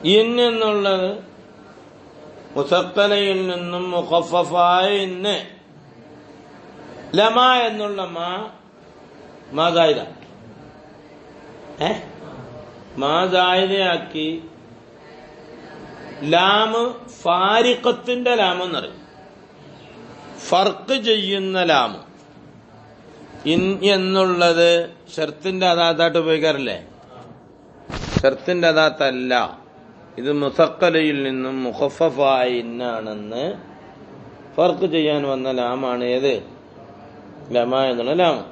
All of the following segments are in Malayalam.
ഇൻ എന്നുള്ളത് മുസക്കലയിൽ നിന്നും മുഖഫഫായ ഇന്ന്. ലമ എന്നുള്ള മാതായിര മാതായിരയാക്കി ലാമ് ഫാരിഖത്തിന്റെ ലാമെന്നറിയും. ഫർക്ക് ചെയ്യുന്ന ലാമ്. ഇൻ എന്നുള്ളത് ഷർത്തിന്റെ അദാത്തായിട്ട് ഉപയോഗിക്കാറില്ലേ? ഷർത്തിന്റെ അദാത്തല്ല. ഇത് മുസക്കലയിൽ നിന്നും മുഖഫഫായ ഇന്നാണെന്ന് ഫർക്ക് ചെയ്യാൻ വന്ന ലാമാണ്. ഏത്? ലമ എന്നുള്ള ലാമ്.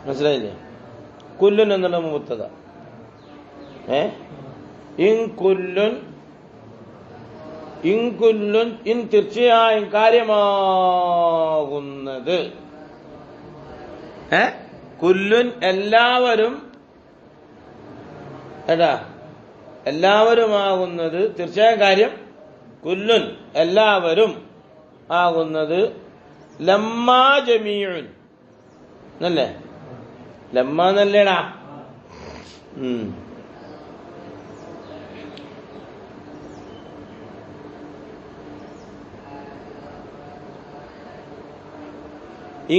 മനസ്സിലായില്ലേ? കുല്ലുൻ എന്നുള്ള മുബത്തദ. ഇൻ കുല്ലുൻ ഇൻ തീർച്ചയായും കാര്യമാകുന്നത്. കുല്ലുൻ എല്ലാവരും എല്ലാവരുമാകുന്നത്. തീർച്ചയായും കാര്യം കുല്ലുൻ എല്ലാവരും ആകുന്നത്. ലമ്മാ ജമീഉൻ എന്നല്ലേ? ലമ്മ എന്നല്ലേടാ.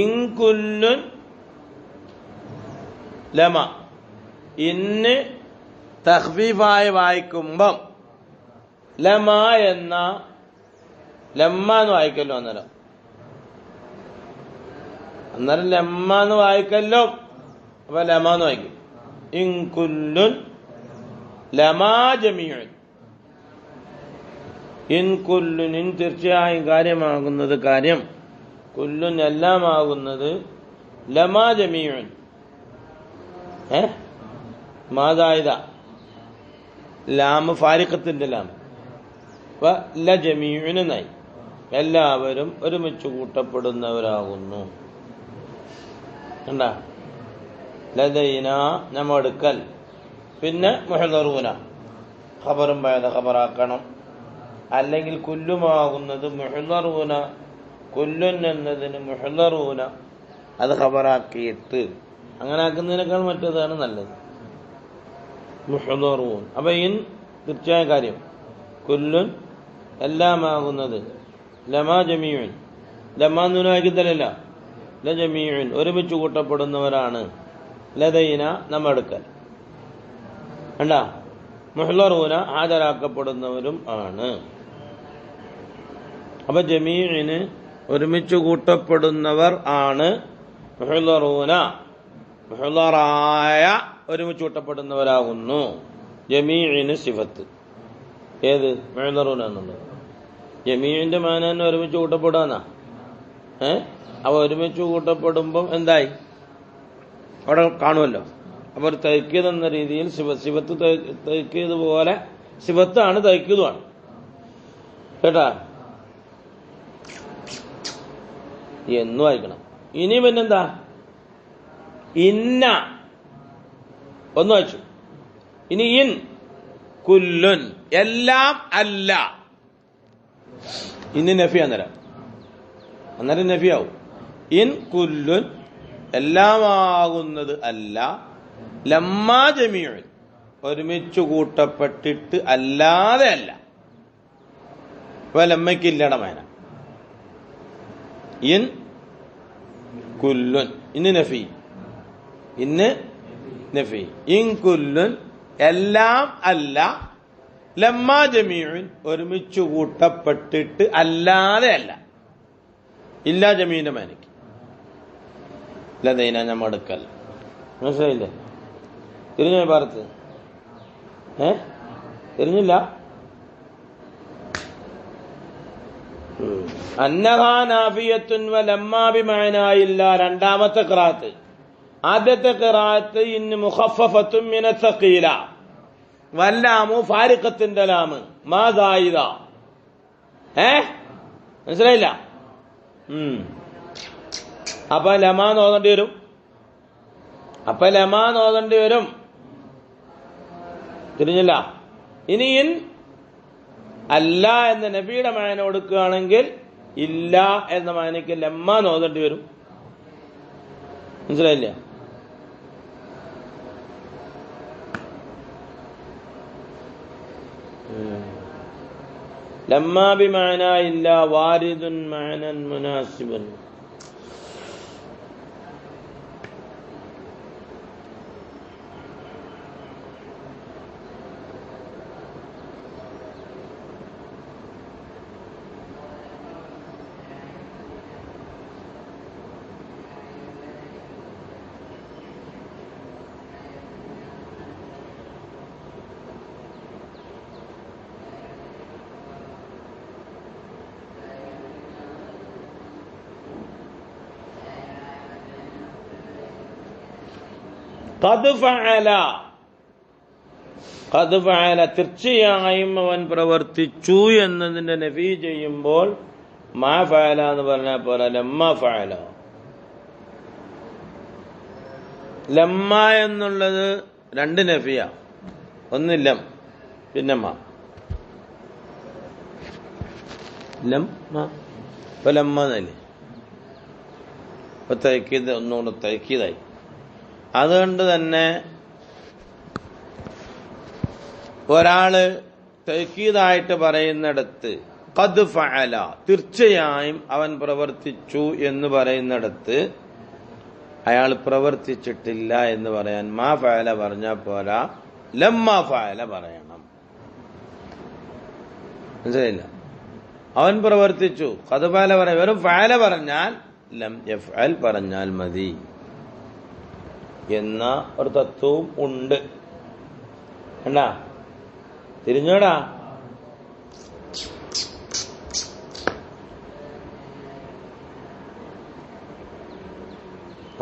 ഇൻകുല്ലുൻ ലമ. ഇന്ന് തഖ്ഫീഫായി വായിക്കുമ്പം ലമ എന്ന ലമ്മ എന്ന് വായിക്കല്ലോ. അന്നേരം ലമ്മ എന്ന് വായിക്കല്ലോ. അപ്പൊ ലമ എന്ന് വായിക്കും. ഇൻകുല്ലുൻ ലമാ ജമീഉൻ. ഇൻകുല്ലുൻ തീർച്ചയായും കാര്യമാകുന്നത്. കാര്യം കുല്ലുൻ എല്ലാമാകുന്നത്. ലമാ ജമീഉൻ മാതായിത ലാമ് ഫാരിഖത്തിന്റെ ലാമ്. ല ജമീഉൻ എന്നായി. എല്ലാവരും ഒരുമിച്ച് കൂട്ടപ്പെടുന്നവരാകുന്നു. കണ്ടാ? ലദൈന നമ്മടുക്കൽ. പിന്നെ മുഹ്ദറൂന ഖബറും ബഅദ ഖബറാക്കണം. അല്ലെങ്കിൽ കുല്ലുമാകുന്നത് മുഹ്ദറൂന. കുല്ലുൻ എന്നതിന് മുഹ്ദറൂന അത് ഖബറാക്കിയിട്ട് അങ്ങനെ ആക്കുന്നതിനേക്കാൾ മറ്റേതാണ് നല്ലത്. മുഹ്ദറൂൻ. അപ്പൊ ഇൻ തീർച്ചയായ കാര്യം കുല്ലുൻ എല്ലാമാകുന്നത്. ലമാ ജമീഉൻ ലമാ നൂനാക്കിത്തലല്ല. ല ജമീഉൻ ഒരുമിച്ച് കൂട്ടപ്പെടുന്നവരാണ്. ലദൈന നമ്മടുക്കൽ. കണ്ടാ? മുഹ്ദറൂന ഹാജരാക്കപ്പെടുന്നവരും ആണ്. അപ്പൊ ജമീഇന് ഒരുമിച്ച് കൂട്ടപ്പെടുന്നവർ ആണ്. മുഹ്ദറൂന മുഹ്ദറായ ഒരുമിച്ച് കൂട്ടപ്പെടുന്നവരാകുന്നു. ജമീഇന് സിഫത്ത്. ഏത്? മുഹ്ദറൂന എന്നുള്ളത്. ജമീഇന്റെ മാന തന്നെ ഒരുമിച്ച് കൂട്ടപ്പെടാന്നാ. അപ്പൊ ഒരുമിച്ച് കൂട്ടപ്പെടുമ്പം എന്തായി? അവിടെ കാണുമല്ലോ. അപ്പൊ ഒരു തൈക്കീത് എന്ന രീതിയിൽ സിഫത്ത് തൈക്കീത് പോലെ സിഫത്താണ് തൈക്കീതുമാണ്. കേട്ടാ? എന്ന് വായിക്കണം. ഇനി പിന്നെന്താ? ഇന്ന ഒന്ന് വായിച്ചു. ഇനി ഇൻ കുല്ലുൻ എല്ലാം അല്ല. ഇന്ന് നഫി അന്നേരം നഫിയാവും. ഇൻ കുല്ലുൻ എല്ലാമാകുന്നത് അല്ല. ലമ്മാ ജമീഉൻ ഒരുമിച്ച് കൂട്ടപ്പെട്ടിട്ട് അല്ലാതെ അല്ല. ലമ്മയ്ക്കില്ലട മേന. ഇൻ കുല്ലുൻ ഇന്ന് നഫി. ഇന്ന് നഫി. ഇൻ കുല്ലുൻ എല്ലാം അല്ല. ലമ്മാ ജമീഉൻ ഒരുമിച്ച് കൂട്ടപ്പെട്ടിട്ട് അല്ലാതെ അല്ല. ഇല്ലാ ജമീന്റെ മേനയ്ക്ക്. ലദൈന നമ്മടുക്കൽ. മനസ്സിലായില്ലേ? തിരിഞ്ഞോ ഭാരത്ത്? തിരിഞ്ഞില്ല? അന്നഹാ നാഫിയത്തുൻ വലമ്മാ ബിമഅനായില്ല. രണ്ടാമത്തെ ഖിറാഅത്ത്. ആദ്യത്തെ ഖിറാഅത്ത് ഇന്ന് മുഖഫഫത്തുൻ മിന സഖീല. വല്ലാമു ഫാരിഖത്തിന്റെ ലാമ് മാ സായിദ. മനസ്സിലായില്ല? അപ്പൊ ലമാന്ന് ഓതേണ്ടി വരും. തിരിഞ്ഞില്ല? ഇനി ഇൻ അല്ല എന്ന നബിയുടെ മാന കൊടുക്കുകയാണെങ്കിൽ ഇല്ല എന്ന മാനയ്ക്ക് ലമ്മാന്ന് ഓതേണ്ടി വരും. മനസ്സിലായില്ല? ലമ്മാ ബിമഅനാ ഇല്ലാ വാരിദുൻ മഅനൻ മുനാസിബൻ. ഖദ് ഫഅല തീർച്ചയായും അവൻ പ്രവർത്തിച്ചു എന്നതിന്റെ നഫി ചെയ്യുമ്പോൾ മാ ഫഅല എന്ന് പറഞ്ഞാൽ പോലെ ലമ്മ ഫഅല. ലമ്മ എന്നുള്ളത് രണ്ട് നഫിയ, ഒന്ന് ലം പിന്നെ മാ. ലമ്മ ഇപ്പൊ ലമ്മ എന്നല്ലേ, ഇപ്പൊ തൈക്കീത് ഒന്നുകൊണ്ട് തൈക്കീതായി. അതുകൊണ്ട് തന്നെ ഒരാള് തൗക്കീദായിട്ട് പറയുന്നിടത്ത് ഖദ് ഫഅല തീർച്ചയായും അവൻ പ്രവർത്തിച്ചു എന്ന് പറയുന്നിടത്ത് അയാൾ പ്രവർത്തിച്ചിട്ടില്ല എന്ന് പറയാൻ മാ ഫഅല പറഞ്ഞാൽ പോരാ, ലമ്മാ ഫഅല പറയണം. മനസ്സിലായില്ല? അവൻ പ്രവർത്തിച്ചു ഖദ് ഫഅല പറയാം, വെറും ഫഅല പറഞ്ഞാൽ ലം യഫ്അൽ പറഞ്ഞാൽ മതി എന്ന ഒരു തത്വവും ഉണ്ട്. കണ്ടാ, തിരിഞ്ഞോടാ.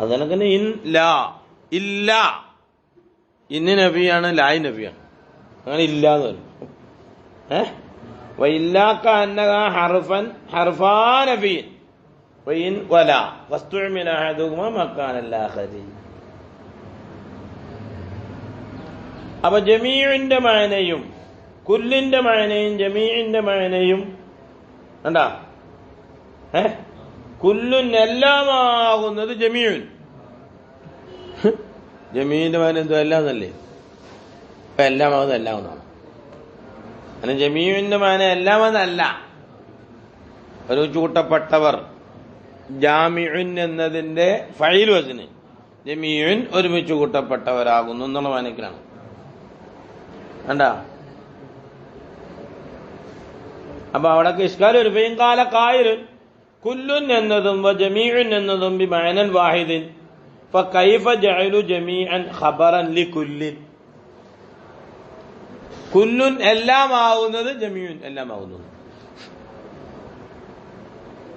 അതിനൊക്കെ ഇൻ ലാ ഇല്ല, ഇന്ന് നബിയാണ്, ലായ് നബിയാണ്. അങ്ങനെ ഇല്ലാന്ന് പറയും. വഇല്ലാക അന്നക ഹർഫൻ ഹർഫാ നബിയിൻ വഇൻ വലാ വസ്തുഅമിന അഹദുഹുമാ മക്കാനൽ ആഖരി. അപ്പൊ ജമീഇന്റെ മഅനയും കുല്ലിന്റെ മഅനയും ജമീഇന്റെ മഅനയും കണ്ടാ, കുല്ലുൻ എല്ലാമാകുന്നത് ജമീഉൻ. ജമീഇന്റെ മഅന എന്തോ എല്ലാന്നല്ലേ, ഇപ്പൊ എല്ലാമാകുന്നത് എല്ലാമെന്നാണ്. അങ്ങനെ ജമീഇന്റെ മഅന എല്ലാമെന്നല്ല. ഒരു കൂട്ടപ്പെട്ടവർ ജാമിഉൻ എന്നതിന്റെ ഫഈൽ വസ്ന് ജമീഉൻ ഒരുമിച്ച് കൂട്ടപ്പെട്ടവരാകുന്നു എന്നുള്ള മഅനക്കിലാണ്. കണ്ടാ, അപ്പൊ അവിടൊക്കെ ഇഷ്കാൽ ഒരു കാല കായിലുൻ കുല്ലുൻ എന്നതും ജമീഉൻ എന്നതും ബി മഅനൻ വാഹിദിൻ ഫകൈഫ ജഅലു ജമീഅൻ ഖബറൻ ലികുല്ലിൻ. കുല്ലുൻ എല്ലാമാവുന്നത് ജമീഉൻ എല്ലാമാവുന്നത്.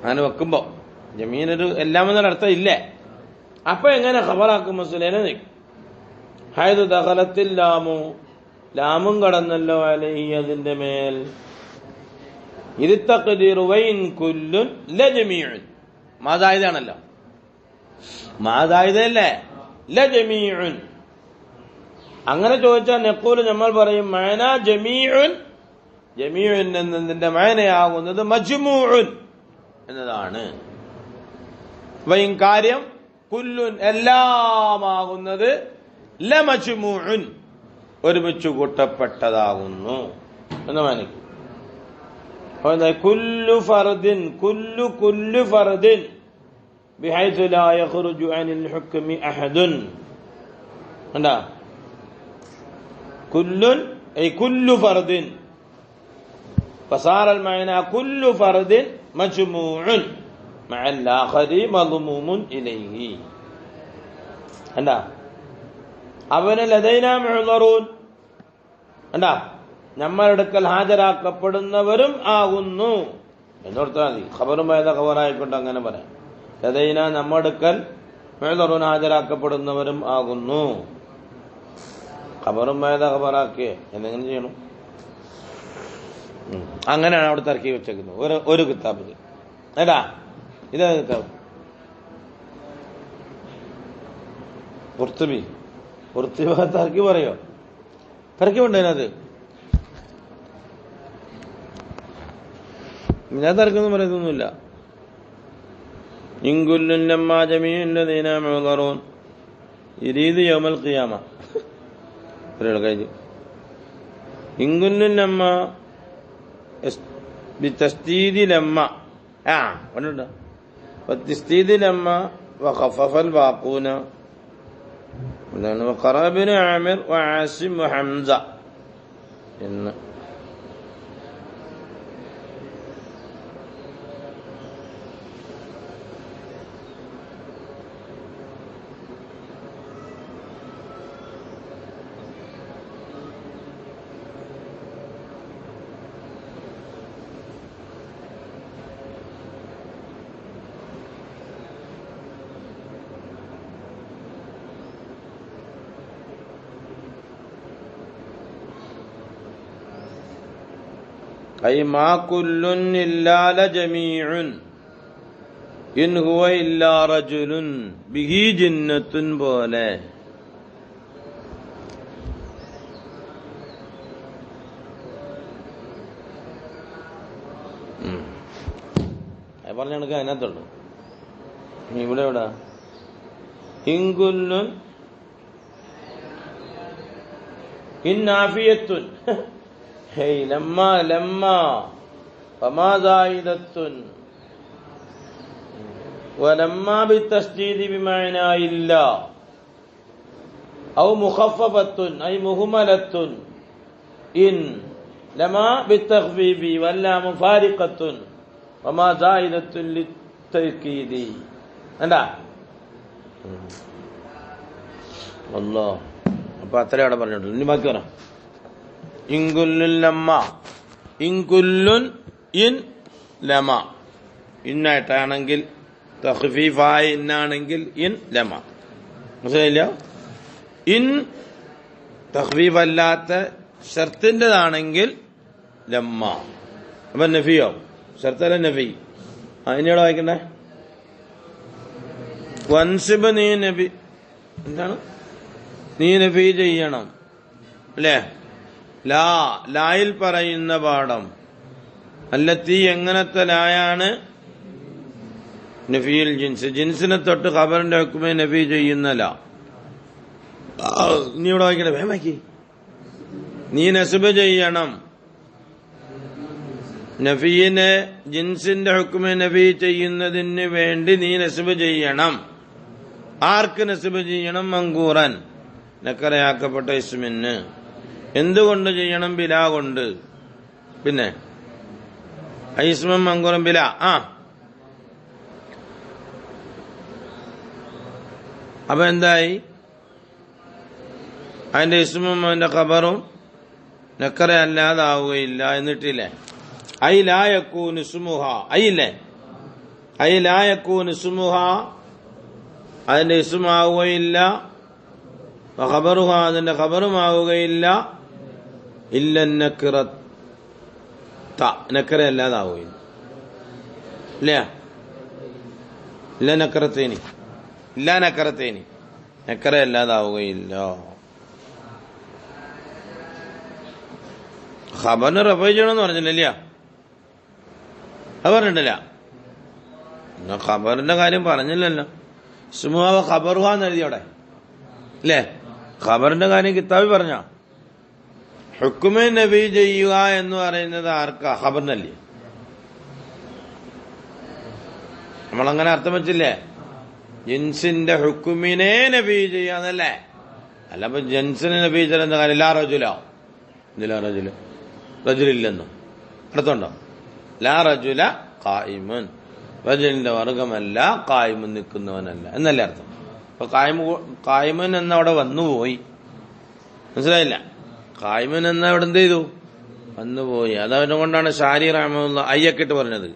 അങ്ങനെ വെക്കുമ്പോ ജമീനൊരു എല്ലാമെന്നൊരു അർത്ഥം ഇല്ലേ. അപ്പൊ എങ്ങനെ ഖബറാക്കും മുസ്ലിനെ? ഹൈദു ദഖലത്തിൽ ലാമു, ലാമും കടന്നല്ലോ അലൈഹി അതിന്റെ മേൽ. ഇത് തഖ്ദീറു വൈൻ കുല്ലുൻ ലജമീഉൻ, മാദായിദാണല്ലോ, മാദായിദല്ലേ ലജമീഉൻ. അങ്ങനെ ചോദിച്ചാൽ നെഖൂല് നമ്മൾ പറയും മഅന ജമീഉൻ, ജമീഉൻ എന്നതിന്റെ മഅനയാകുന്നത് മജ്മൂഉൻ എന്നതാണ്. വൈൻ കാര്യം കുല്ലുൻ എല്ലാമാകുന്നത് ലമജ്മൂഉൻ ഒരുമിച്ച് കൂട്ടപ്പെട്ടതാകുന്നു എന്ന് മാനിക്കും. കുല്ലു ഫർദിൻ കുല്ലു ഫർദിൻ ബിഹൈതു ലാ യഖ്റുജു അനിൽ ഹുക്മി അഹദുൻ. കണ്ടാ, കുല്ലുൻ ഐ കുല്ലു ഫർദിൻ ഫസാറ അൽ മഅന കുല്ലു ഫർദിൻ മജ്മൂഉൻ മഅൽ ആഖരി മദ്മൂമുൻ ഇലൈഹി. കണ്ടാ, അവന് ലദൈനാ മുഅ്ദറൂൻ, കണ്ടാ, നമ്മളുടെക്കൽ ഹാജരാക്കപ്പെടുന്നവരും ആകുന്നു എന്നോർത്താൽ മതി. ഖബറും ഏതാ ഖബറായിക്കൊണ്ട് അങ്ങനെ പറയാം. ലദൈന നമ്മടുക്കൽ മുഅ്ദറൂൻ ഹാജരാക്കപ്പെടുന്നവരും ആകുന്നു. ഖബറും ഏതാ ഖബറാക്കിയ എന്തെങ്കിലും ചെയ്യണം. അങ്ങനെയാണ് അവിടെ തർക്കി വെച്ചേക്കുന്നത് ഒരു കിതാബിൽ. ഏതാ ഇതാ കിതാബ്? ഖുർത്തുബി തർക്കി പറയോ? തർക്കിമുണ്ട് അതിനകത്ത്. ഞാൻ തർക്കൊന്നും പറയുന്നൊന്നുമില്ല. ഇൻകുല്ലുൻ ലമ്മാ ജമീഉൻ ലദീന മുഅ്ദറൂൻ യുരീദു യൗമൽ ഖിയാമ. ഒരാൾ കഴിഞ്ഞു ഇൻകുല്ലു ലമ്മ ബിതസ്ദീദി ലമ്മ പറഞ്ഞിട്ടുണ്ടോ ബിതസ്ദീദി ലമ്മ വഖഫഫൽ ബാഖൂന എന്താണ് വഖറഅ ഇബ്നു ആമിർ വആസിം വഹംസ എന്ന് أي ما كل إلا لجميع إن هو إلا رجل به جنة പോലെ പറഞ്ഞ കണക്ക് അതിനകത്തുള്ളു. ഇവിടെ എവിടെ ഇൻകുല്ലുൻ ഇന്നാഫിയത്തുൻ ലമ്മ ലമ്മ ഫമാദായിദത്തുൻ വലമ്മ ബിത്തസ്ദീദി ബിമഅനാ ഇല്ല ഔ മുഖഫഫത്തുൻ ഐ മുഹ്മലത്തുൻ ഇൻ ലമാ ബിത്തഖ്ഫീഫി വല്ല മുഫാരിഖത്തുൻ വമാദായിദത്തുൻ ലിത്തഅക്കീദി എന്താ അല്ലാഹ്. അപ്പൊ അത്രേ അവിടെ പറഞ്ഞിട്ടുള്ളൂ. ഇനി ബാക്കി പറയാം. ഇൻകുല്ലുൻ ലമ്മ ഇൻകുല്ലുൻ ഇൻ ലമ ഇന്നായിട്ടാണെങ്കിൽ തഖ്ഫീഫായി ഇന്നാണെങ്കിൽ ഇൻ ലമ മനസ്സിലായില്ല. ഇൻ തഖ്ഫീഫ് അല്ലാത്ത ഷർത്തിൻ്റെതാണെങ്കിൽ ലമ്മ അപ്പൊ നഫിയോ ഷർത്തല്ല നഫി. അതിനോട് വായിക്കണ്ടേ വൻസിബ് നീ നബി എന്താണ് നീ നഫി ചെയ്യണം അല്ലേ. ലായിൽ പറയുന്ന പാഠം അല്ലത്തി എങ്ങനത്തെ ലായാണ് നഫിയിൽ ജിൻസ് ജിൻസിനെ തൊട്ട് ഖബറിന്റെ ഹുക്മെ നഫി ചെയ്യുന്ന ലാ. നീ ഇവിടെ വായിക്കണേ വേമാക്കി നീ നസ്ബ് ചെയ്യണം നഫിയിനെ ജിൻസിന്റെ ഹുക്മെ നഫി ചെയ്യുന്നതിന് വേണ്ടി നീ നസ്ബ് ചെയ്യണം. ആർക്ക് നസ്ബ് ചെയ്യണം? മങ്കൂറൻ നക്കറയാക്കപ്പെട്ട ഇസ്മിന്. എന്തുകൊണ്ട് ചെയ്യണം? ബിലാ കൊണ്ട്. പിന്നെ ഐസ്മം മങ്കൂറൻ ബില. അപ്പൊ എന്തായി? അതിന്റെ ഇസ്മും അതിന്റെ ഖബറും നക്കറ അല്ലാതാവുകയില്ല. എന്നിട്ടില്ലേ ഐ ലാ യകൂനു ഇസ്മുഹ ഐല്ലേ ഐ ലാ യകൂനു ഇസ്മുഹ അതിന്റെ ഇസ്മാവുകയില്ല ഖബറുഹ അതിന്റെ ഖബറുമാവുകയില്ല ഇല്ല നക്കിറത്ത നക്കറ അല്ലാതാവുകയില്ല. ഇല്ല ഇല്ല നക്കറത്തേനി ഇല്ല നക്കറത്തേനി നക്കറ അല്ലാതാവുകയില്ല. ഖബറിന് റഫഅ ചെയ്യണമെന്ന് പറഞ്ഞില്ല. അത് പറഞ്ഞിട്ടില്ല. ഖബറിന്റെ കാര്യം പറഞ്ഞില്ലല്ലോ. ഇസ്മുഹ ഖബറുഹ എന്ന് എഴുതിയോടെ അല്ലേ. ഖബറിന്റെ കാര്യം കിതാബിൽ പറഞ്ഞ ഹുക്മെ നബി ചെയ്യുക എന്ന് പറയുന്നത് ആർക്കാ? ഖബറിനല്ലേ. നമ്മളങ്ങനെ അർത്ഥം വെച്ചില്ലേ ജിൻസിന്റെ ഹുക്കുമിനെ നബി ചെയ്യാന്നല്ലേ. അല്ല അപ്പൊ ജൻസിനെ നബി ചെയ്യുന്ന കാര്യം ലാ റജുലോ ഇതിലാ റജുല റജുലില്ലെന്നോ അർത്ഥമുണ്ടോ? ലാ റജുല ഖായിമുൻ റജുലിന്റെ വർഗമല്ല ഖായിമുൻ നിൽക്കുന്നവനല്ല എന്നല്ലേ അർത്ഥം. അപ്പൊ ഖായിമുൻ എന്നവിടെ വന്നുപോയി. മനസ്സിലായില്ല? ഖായിമുൻ എന്ന അവിടെ എന്ത് ചെയ്തു? വന്നുപോയി. അതവനെ കൊണ്ടാണ് ഷാരി റഹ്മത്തുള്ളാഹി അയ്യക്കിട്ട് പറഞ്ഞത്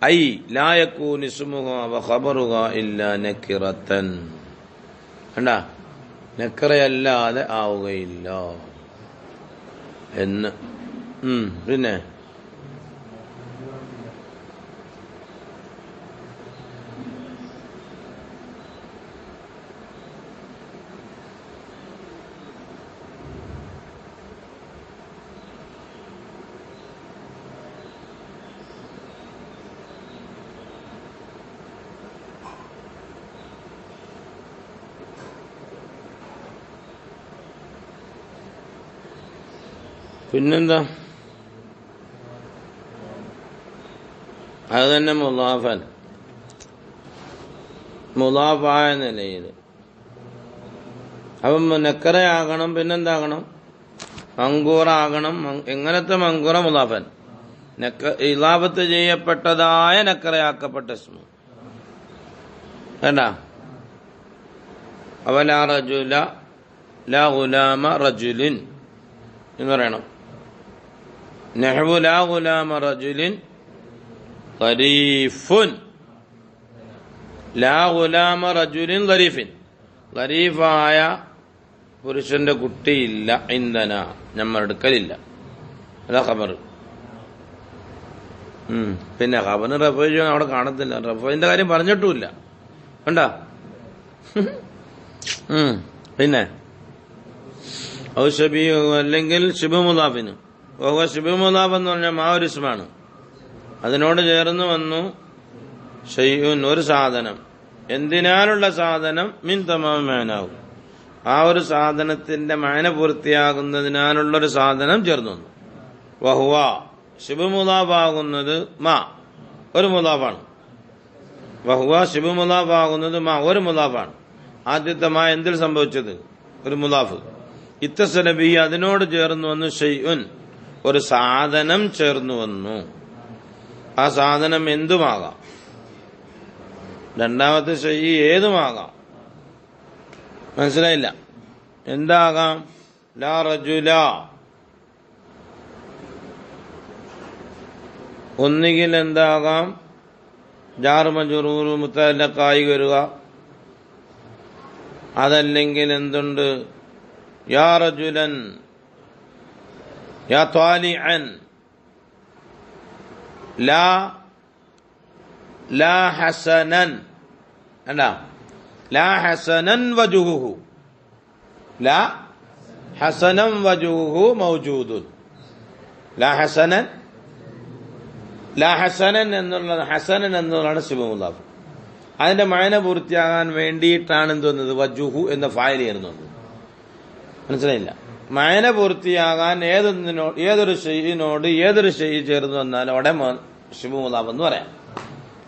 ഐ ലാ യകൂനു ഇസ്മുഹു വ ഖബറുഹ ഇല്ലാ നക്കിറതൻ. കണ്ടാ നക്കറയല്ലാതെ ആവുകയില്ല എന്ന്. പിന്നെ പിന്നെന്താ? അത് തന്നെ മുലാഫൻ, മുലാഫായ നിലയിൽ. അപ്പം നെക്കറയാകണം, പിന്നെന്താകണം? മങ്കൂറാകണം. എങ്ങനത്തെ മങ്കൂറ? മുലാഫൻ, ഇലാഫത്ത് ചെയ്യപ്പെട്ടതായ നക്കറയാക്കപ്പെട്ട ഇസ്മു. വേണ്ട. അവ ലാ റജുല ലാ ഗുലാമ റജുലിൻ എന്ന് പറയണം. നഹ്വു ലാ ഗുലാമ റജുലിൻ ളരീഫുൻ, ലാ ഗുലാമ റജുലിൻ ളരീഫിൻ, ളരീഫായ പുരുഷന്റെ കുട്ടിയില്ല. ഇന്ധന നമ്മളുടെ അടുക്കലില്ല. അതാ ഖബർ. പിന്നെ ഖബറിന് റഫ ചെയ്യാൻ അവിടെ കാണത്തില്ല. റഫിന്റെ കാര്യം പറഞ്ഞിട്ടുമില്ല. കണ്ടാ? പിന്നെ ഔഷബി അല്ലെങ്കിൽ ശിബു മുലാഫിന്. ശിബു മുലാഫ് എന്ന് പറഞ്ഞാൽ മാവുരിസ്മാണ്. അതിനോട് ചേർന്ന് വന്നു ഷൈഉൻ, ഒരു സാധനം. എന്തിനാലുള്ള സാധനം? മിൻ തമാം മാനാവും, ആ ഒരു സാധനത്തിന്റെ മാന പൂർത്തിയാകുന്നതിനാലുള്ളൊരു സാധനം ചേർന്നു വന്നു. വഹുവ, ശിബു മുലാഫാകുന്നത് മാ, ഒരു മുലാഫാണ്. വഹുവ, ശിബു മുലാഫാകുന്നത് മാ, ഒരു മുലാഫാണ്. ആദ്യത്തെ മാ എന്തിൽ സംഭവിച്ചത്? ഒരു മുലാഫ്. ഇത്തസല ബി, അതിനോട് ചേർന്ന് വന്നു ഷൈഉൻ, ഒരു സാധനം ചേർന്നു വന്നു. ആ സാധനം എന്തുമാകാം. രണ്ടാമത്തെ ഷൈ ഏതുമാകാം. മനസ്സിലായില്ല? എന്താകാം? ലാ റജുല, ഒന്നുകിൽ എന്താകാം? ജാർ മജ്റൂർ മുതഅല്ലഖായി വരിക. അതല്ലെങ്കിൽ എന്തുണ്ട്? യാ റജുലൻ, യാ ത്വാലിഅൻ, ലാ ഹസനൻ. അല്ല, ലാ ഹസനൻ വജുഹുഹു, ലാ ഹസനൻ വജുഹുഹു മൗജൂദുൻ. ലാ ഹസനൻ, ലാ ഹസനൻ എന്നുള്ളത്, ഹസനൻ എന്നുള്ളതാണ് ശിബു മുലാഫ്. അതിന്റെ മഅന പൂർത്തിയാകാൻ വേണ്ടിയിട്ടാണ് എന്തുവന്നത്? വജുഹു എന്ന ഫായിൽ ചേർന്നത്. മനസ്സിലായില്ല? മഅന പൂർത്തിയാകാൻ ഏതൊരു ഷൈഇനോട് ഏതൊരു ഷൈഇ ചേർന്ന് വന്നാൽ അവിടെ ശിബു മുലാഫ് എന്ന് പറയാം.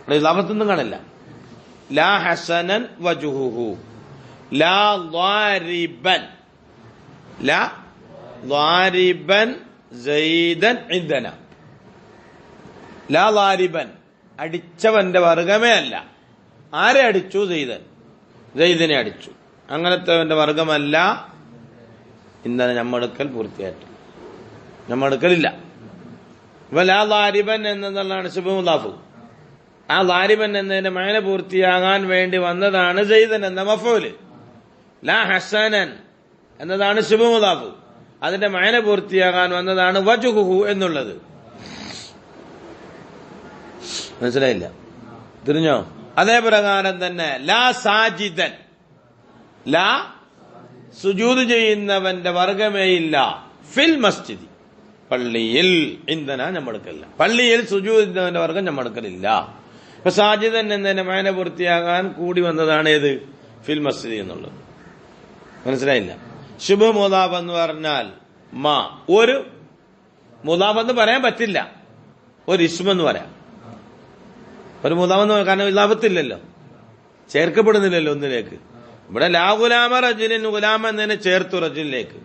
അവിടെ ഇലാഫത്തൊന്നും കാണില്ല. ലാ ഹസനൻ വജുഹുഹു, ലാ ളാരിബൻ, ലാ ളാരിബൻ സൈദൻ ഇൻദന. ലാ ളാരിബൻ, അടിച്ചവന്റെ വർഗമേ അല്ല. ആരെ അടിച്ചു? സൈദൻ, സൈദിനെ അടിച്ചു. അങ്ങനത്തെ വർഗമല്ല. ഇന്നലെ നമ്മടുക്കൽ പൂർത്തിയായിട്ട് നമ്മടുക്കലില്ല. അപ്പൊ ലാ ളാരിബൻ എന്നതാണ് ശിബു മുലാഫ്. ആ ളാരിബൻ എന്നതിന്റെ മഅന പൂർത്തിയാകാൻ വേണ്ടി വന്നതാണ് സൈദൻ എന്ന മഫൂല്. ലാ ഹസനൻ എന്നതാണ് ശിബു മുലാഫ്. അതിന്റെ മഅന പൂർത്തിയാകാൻ വന്നതാണ് വജുഹുഹു എന്നുള്ളത്. മനസ്സിലായില്ല? തിരിഞ്ഞോ? അതേ പ്രകാരം തന്നെ ലാ സാജിദൻ, ലാ സുജൂദ് ചെയ്യുന്നവന്റെ വർഗമേയില്ല. ഫിൽ മസ്ജിദി, പള്ളിയിൽ. ഇന്ധന നമ്മടുക്കല്ല. പള്ളിയിൽ സുജൂദ് ചെയ്യുന്നവന്റെ വർഗം നമ്മടുക്കലില്ല. ഇപ്പൊ സാജിദൻ എന്നതിന്റെ മഅന പൂർത്തിയാകാൻ കൂടി വന്നതാണ് ഏത്? ഫിൽ മസ്ജിദി എന്നുള്ളത്. മനസ്സിലായില്ല? ശുഭ മുലാഫ് എന്ന് പറഞ്ഞാൽ മാ, ഒരു മുലാഫ് എന്ന് പറയാൻ പറ്റില്ല, ഒരു ഇസ്മെന്ന് പറയാം. ഒരു മുലാമെന്ന്, കാരണം ഇലാഫത്തില്ലല്ലോ, ചേർക്കപ്പെടുന്നില്ലല്ലോ ഒന്നിലേക്ക്. ഇവിടെ ലാ ഗുലാമ റജുലിൻ, ഗുലാമ എന്നതിനെ ചേർത്തു റജുലിലേക്ക്.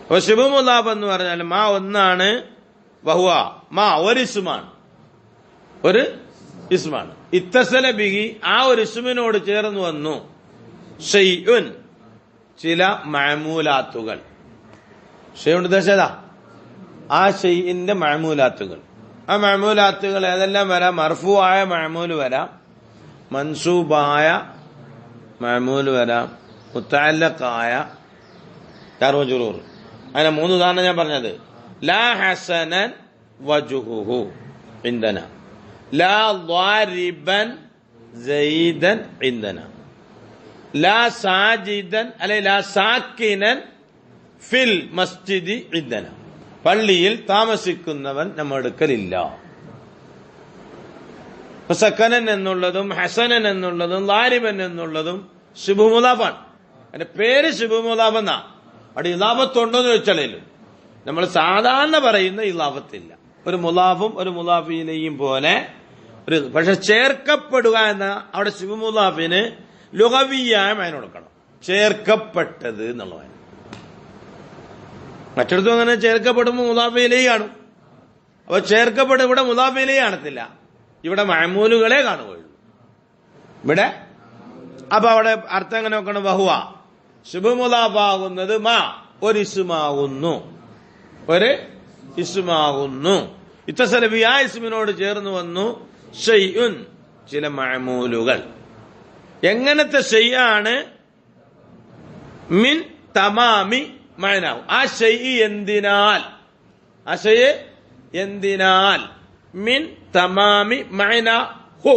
അപ്പൊ ശിബു മുലാഫ് എന്ന് പറഞ്ഞാൽ മാ ഒന്നാണ്, വഹുവ മാ ഒരു ഇസ്മാണ്, ഒരു ഇസ്മാണ്. ഇത്തസല ബിഹി, ആ ഒരു ഇസ്മിനോട് ചേർന്ന് വന്നു ഷൈഉൻ, ചില മഅമൂലാത്തുകൾ. ഷൈഉൻ ഉദ്ദേശിച്ചതാ ആ ഷൈഇന്റെ മഅമൂലാത്തുകൾ. ആ മഅമൂലാത്തുകൾ ഏതെല്ലാം വരാം? മർഫൂആയ മഅമൂല് വരാം, മൻസൂബായ മഅമൂല് വരാം, മുതഅല്ലഖായ ജാർ മജ്റൂർ. അങ്ങനെ 3 ഉദാഹരണം ഞാൻ പറഞ്ഞത്. ലാ ഹസനൻ വജുഹുഹു ഇൻദന, ലാ ളാരിബൻ സൈദൻ ഇൻദന, ലാ സാജിദൻ അല്ലെ ലാ സാക്കിനൻ ഫിൽ മസ്ജിദി ഇൻദന. പള്ളിയിൽ താമസിക്കുന്നവൻ നമ്മുടെ അടുക്കലില്ല. സക്കനൻ എന്നുള്ളതും ഹസനൻ എന്നുള്ളതും ളാരിബൻ എന്നുള്ളതും ശിബു മുലാഫാണ്. അതിന്റെ പേര് ശിബു മുലാഫ് എന്നാ. അവിടെ ഇലാഫത്തുണ്ടോന്ന് ചോദിച്ചാലും നമ്മൾ സാധാരണ പറയുന്ന ഇലാഫത്തില്ല. ഒരു മുലാഫും ഒരു മുലാഫിയിലെയും പോലെ ഒരു, പക്ഷെ ചേർക്കപ്പെടുക എന്ന അവിടെ ശിവ മുലാഫിന് ലുഗവിയായ മഅന കൊടുക്കണം. ചേർക്കപ്പെട്ടത് എന്നുള്ളതാണ്. മറ്റിടത്തും അങ്ങനെ ചേർക്കപ്പെടുമ്പോൾ മുലാഫിയിലേ കാണും. അപ്പൊ ചേർക്കപ്പെടും ഇവിടെ മുലാഫിയിലേ കാണത്തില്ല, ഇവിടെ മഅമൂലുകളെ കാണുകയുള്ളൂ ഇവിടെ. അപ്പൊ അവിടെ അർത്ഥം എങ്ങനെ നോക്കണം? വഹുവ ശുഭ മുലാഫാകുന്നത് മാ ഒരു ഇസ്മാകുന്നു, ഒരു ഇസ്മാകുന്നു. ഇത്തസലബി ആ ഇസ്മിനോട് ചേർന്ന് വന്നു ഷൈഉൻ ചില മഅമൂലുകൾ. എങ്ങനത്തെ ഷൈആണ്? മിൻ തമാമി മഅനാഹു. ആ ഷൈഇ എന്തിനാൽ, ആ ഷൈഇ എന്തിനാൽ മിൻ തമാമി മഅനാഹു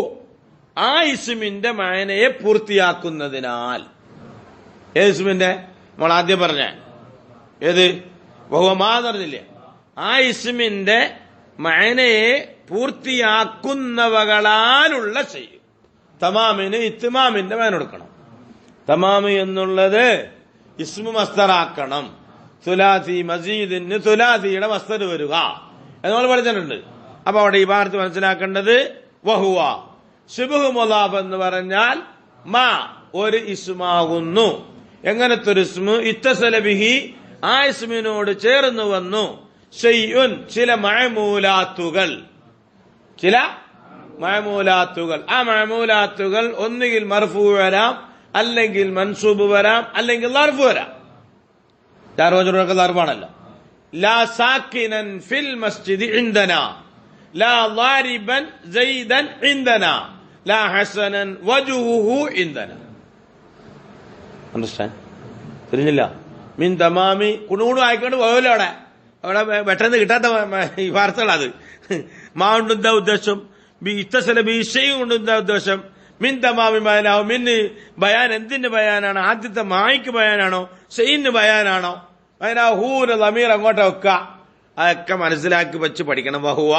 ആ ഇസ്മിന്റെ മഅനയെ പൂർത്തിയാക്കുന്നതിനാൽ. ഏത് ഇസ്മിന്റെ? നമ്മൾ ആദ്യം പറഞ്ഞ ഏത്? വഹുവമാന്ന് പറഞ്ഞില്ലേ? ആ ഇസ്മിന്റെ മഅനയെ പൂർത്തിയാക്കുന്നവകളാലുള്ള ഷൈഇ. തമാമിന് ഇത്മാമിന്റെ മഅന കൊടുക്കണം. തമാമ് എന്നുള്ളത് ഇസ്മു മസ്തറാക്കണം. സുലാസി മസീദിന് സുലാസിയുടെ മസ്തർ വരിക എന്ന് നമ്മൾ പഠിച്ചിട്ടുണ്ട്. അപ്പൊ അവിടെ ഈ ഭാഗത്ത് മനസ്സിലാക്കേണ്ടത് വഹുവ ശുബ്ഹു മുലാഫ് എന്ന് പറഞ്ഞാൽ മാ ഒരു ഇസ്മാകുന്നു. എങ്ങനത്തെ ഒരു ഇസ്മു? ഇത്തസല ബിഹി ആ ഇസ്മിനോട് ചേർന്ന് വന്നു ഷൈഉൻ ചില മഅമൂലാത്തുകൾ, ചില മഅമൂലാത്തുകൾ. ആ മഅമൂലാത്തുകൾ ഒന്നുകിൽ മർഫൂ വരാം, അല്ലെങ്കിൽ മൻസൂബ് വരാം, അല്ലെങ്കിൽ ലർഫ് വരാം. ചാർവചനൊക്കെ ലർഫാണല്ലോ. ലാ സാക്കിനൻ ഫിൽ മസ്ജിദി ഇൻദനാ, ലാ ളാരിബൻ സൈദൻ ഇൻദനാ, ലാ ഹസനൻ വജ്ഹുഹു ഇൻദനാ. അണ്ടർസ്റ്റാൻഡ്? തിരിഞ്ഞില്ല? മിൻ തമാമി കുണുകുണു ആയിക്കൊണ്ട് പോയല്ലോ. അവിടെ പെട്ടെന്ന് കിട്ടാത്ത ഈ വാർത്തകളത്. മാ കൊണ്ട് എന്താ ഉദ്ദേശം? ഇത്തസല ബിഷയും കൊണ്ട് എന്താ ഉദ്ദേശം? മിൻ തമാമി ബയാനാവും. മിന്ന് ബയാൻ എന്തിന്റെ ബയാനാണ്? ആദ്യത്തെ മായിക്ക് ബയാനാണോ ഷെയ്ന് ബയാനാണോ? ഹൂന് ലമീർ അങ്ങോട്ട് വെക്ക. അതൊക്കെ മനസ്സിലാക്കി വെച്ച് പഠിക്കണം. വഹുവ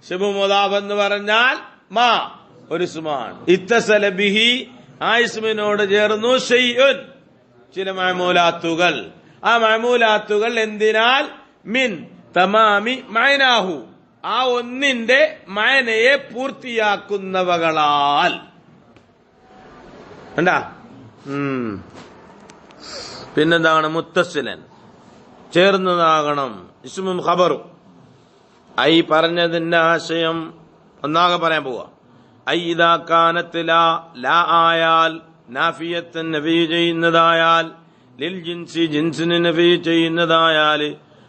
ശുബ്ഹു മുലാഫ് എന്ന് പറഞ്ഞാൽ മാ ഒരു ഇസ്മാണ്. ഇത്തസല ബിഹി ആ ഇസ്മിനോട് ചേർന്നു ഷൈഉൻ ചില മഅമൂലാത്തുകൾ. ആ മഅമൂലാത്തുകൾ എന്തിനാൽ? മിൻ തമാമി മഅനാഹു ആ ഒന്നിന്റെ മഅനയെ പൂർത്തിയാക്കുന്നവകളാൽ. എന്താ? പിന്നെന്താണ്? മുത്തസിലൻ ചേർന്നതാകണം. ഇസ്മും ഖബറും. ഐ പറഞ്ഞതിന്റെ ആശയം ഒന്നാകെ പറയാൻ പോവാ. ഐ ഇദാ കാനത്ത് ലാ ആയാൽ നാഫിയത്തൻ നഫി ചെയ്യുന്നതായാൽ, ലിൽ ജിൻസി ജിൻസിന് നഫി ചെയ്യുന്നതായാൽ,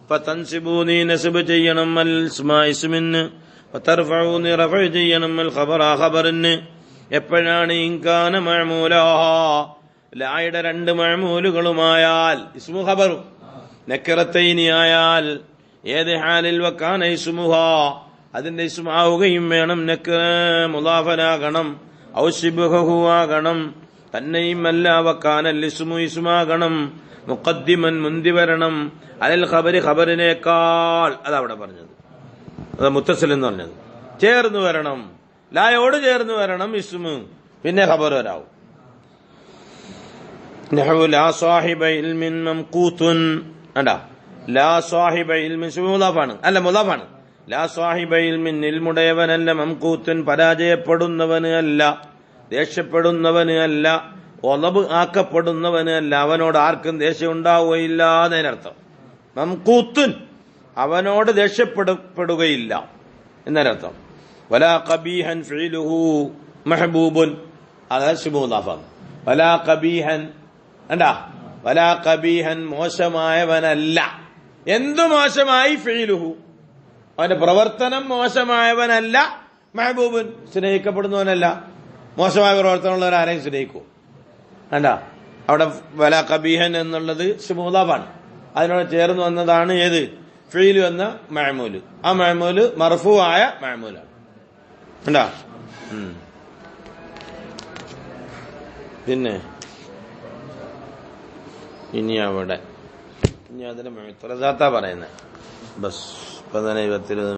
ഫതൻസിബൂനി നസ്ബ് ചെയ്യണം അൽ ഇസ്മാ ഇസ്മിന്, ഫതർഫഊനി റഫഅ ചെയ്യണം അൽ ഖബറ ഖബറിന്. എപ്പോഴാണ്? ഇൻകാന മഅമൂലാ ലായുടെ രണ്ട് മഅമൂലുകളുമായാൽ, ഇസ്മു ഖബറും നക്കിറത്തൈനി ആയാൽ. ഏത് ഹാലിൽ? വക്കാന ഇസ്മുഹാ അതിന്റെ ഇസ്മാവുകയും വേണം, നക്കിറ മുലാഫനാകണം, ഔ ശിബ്ഹഹു ആകണം. തന്നെയും അല്ല വക്കാനൽ ഇസ്മു ഇസ്മാകണം, മുഖദ്ദിമൻ മുന്തി വരണം, അലൽ ഖബരി ഖബറിനേക്കാൾ. അതവിടെ പറഞ്ഞത്, അത് മുത്തസിൽ എന്ന് പറഞ്ഞത്. ചേർന്ന് വരണം, ലായോട് ചേർന്ന് വരണം ഇസ്മു, പിന്നെ ഖബർ വരാവും. നഹു ലാ സാഹിബ ഇൽമിൻ മംഖൂതുൻ. അല്ല, ലാ സാഹിബ ഇൽമിൻ മുലാഫാണ്, അല്ല മുലാഫാണ്. ലാ സാഹിബ ഇൽമിൻ ഇൽമുടയവനല്ല, മംഖൂത്തുൻ പരാജയപ്പെടുന്നവന് അല്ല, ദേഷ്യപ്പെടുന്നവന് അല്ല, ഒളബ് ആക്കപ്പെടുന്നവന് അല്ല. അവനോട് ആർക്കും ദേഷ്യം ഉണ്ടാവുകയില്ല എന്നതിനർത്ഥം. മംഖൂത്തുൻ അവനോട് ദേഷ്യപ്പെടുകയില്ല എന്നതിനർത്ഥം. വലാ ഖബീഹൻ ഫിഅലുഹു മഹ്ബൂബുൻ. അതാണ് ശുബൂലാഫാണ്. വലാ ഖബീഹൻ, എന്താ? വലാ ഖബീഹൻ മോശമായവനല്ല. എന്തു മോശമായി? ഫിഅലുഹു അവന്റെ പ്രവർത്തനം മോശമായവനല്ല. മഹബൂബുൻ സ്നേഹിക്കപ്പെടുന്നവനല്ല. മോശമായ പ്രവർത്തനമുള്ളവർ ആരെയും സ്നേഹിക്കൂ? വേണ്ട. അവിടെ വലാ ഖബീഹൻ എന്നുള്ളത് ശുബൂലാഫാണ്. അതിനോട് ചേർന്ന് വന്നതാണ് ഏത്? ഫീലു എന്ന മഅമൂല്. ആ മഅമൂല് മർഫൂ ആയ മഅമൂലാണ്. കണ്ടാ? പിന്നെ ഇനി അവിടെ ഇനി അതിന് മുഅ്തറസാത്താ പറയുന്നത്. ബസ് 15-20